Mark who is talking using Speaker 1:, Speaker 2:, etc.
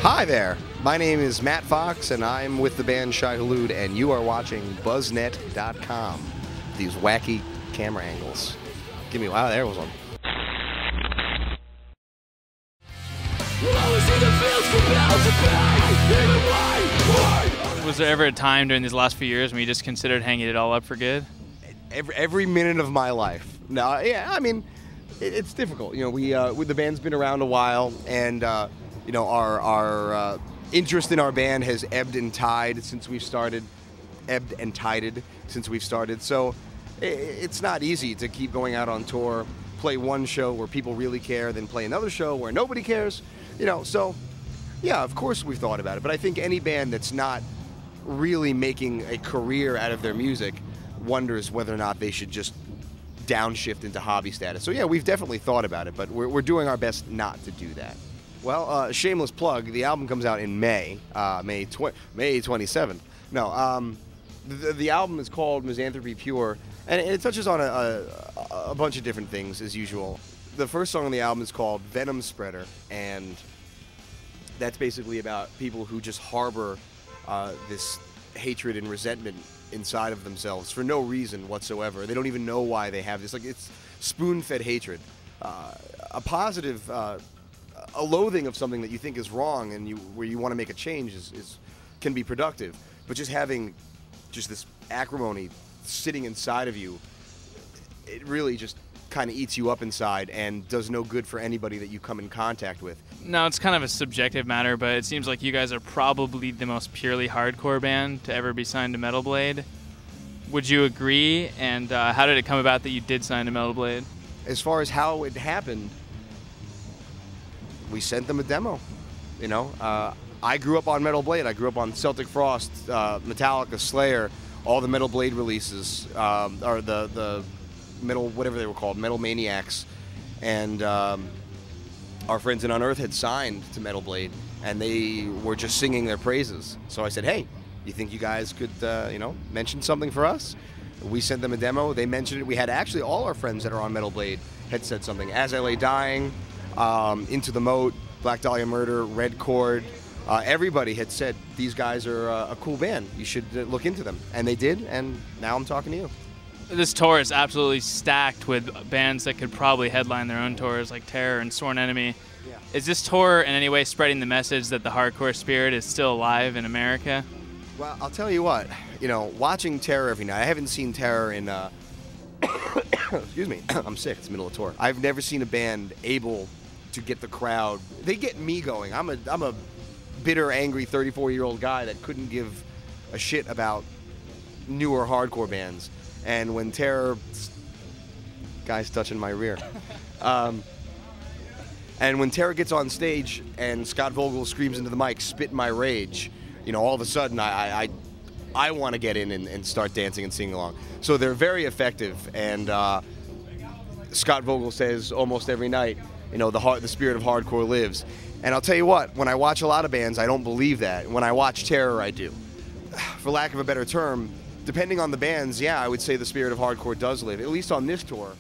Speaker 1: Hi there, my name is Matt Fox and I'm with the band Shai Hulud and you are watching BuzzNet.com. These wacky camera angles. Give me, wow, there was one.
Speaker 2: Was there ever a time during these last few years when you just considered hanging it all up for good?
Speaker 1: Every minute of my life. No, yeah, I mean, it's difficult. You know, the band's been around a while, and you know, our interest in our band has ebbed and tided since we've started. So it's not easy to keep going out on tour, play one show where people really care, then play another show where nobody cares. You know, so yeah, of course we've thought about it. But I think any band that's not really making a career out of their music wonders whether or not they should just downshift into hobby status. So yeah, we've definitely thought about it, but we're doing our best not to do that. Well, shameless plug, the album comes out in May 27th. No, the album is called Misanthropy Pure, and it touches on a bunch of different things as usual. The first song on the album is called Venom Spreader, and that's basically about people who just harbor this hatred and resentment inside of themselves for no reason whatsoever. They don't even know why they have this. Like, it's spoon-fed hatred. A positive, a loathing of something that you think is wrong and where you want to make a change can be productive. But just having just this acrimony sitting inside of you, it really just kind of eats you up inside and does no good for anybody that you come in contact with.
Speaker 2: No, it's kind of a subjective matter, but it seems like you guys are probably the most purely hardcore band to ever be signed to Metal Blade. Would you agree? And how did it come about that you did sign to Metal Blade?
Speaker 1: As far as how it happened, we sent them a demo. You know, I grew up on Metal Blade. I grew up on Celtic Frost, Metallica, Slayer, all the Metal Blade releases, or the Metal, whatever they were called, Metal Maniacs, and our friends in Unearth had signed to Metal Blade, and they were just singing their praises. So I said, hey, you think you guys could, you know, mention something for us? We sent them a demo. They mentioned it. We had actually all our friends that are on Metal Blade had said something. As I Lay Dying, Into the Moat, Black Dahlia Murder, Red Chord. Everybody had said these guys are a cool band. You should look into them, and they did. And now I'm talking to you.
Speaker 2: This tour is absolutely stacked with bands that could probably headline their own tours, like Terror and Sworn Enemy. Yeah. Is this tour in any way spreading the message that the hardcore spirit is still alive in America?
Speaker 1: Well, I'll tell you what, you know, watching Terror every night, I haven't seen Terror in, excuse me, I'm sick, it's the middle of tour. I've never seen a band able to get the crowd, they get me going. I'm a bitter, angry 34-year-old guy that couldn't give a shit about newer hardcore bands. And when Terror, guy's touching my rear. And when Terror gets on stage and Scott Vogel screams into the mic, "Spit my rage," you know, all of a sudden I want to get in and start dancing and singing along. So they're very effective. And Scott Vogel says almost every night, you know, the spirit of hardcore lives. And I'll tell you what, when I watch a lot of bands, I don't believe that. When I watch Terror, I do. For lack of a better term, depending on the bands, yeah, I would say the spirit of hardcore does live, at least on this tour.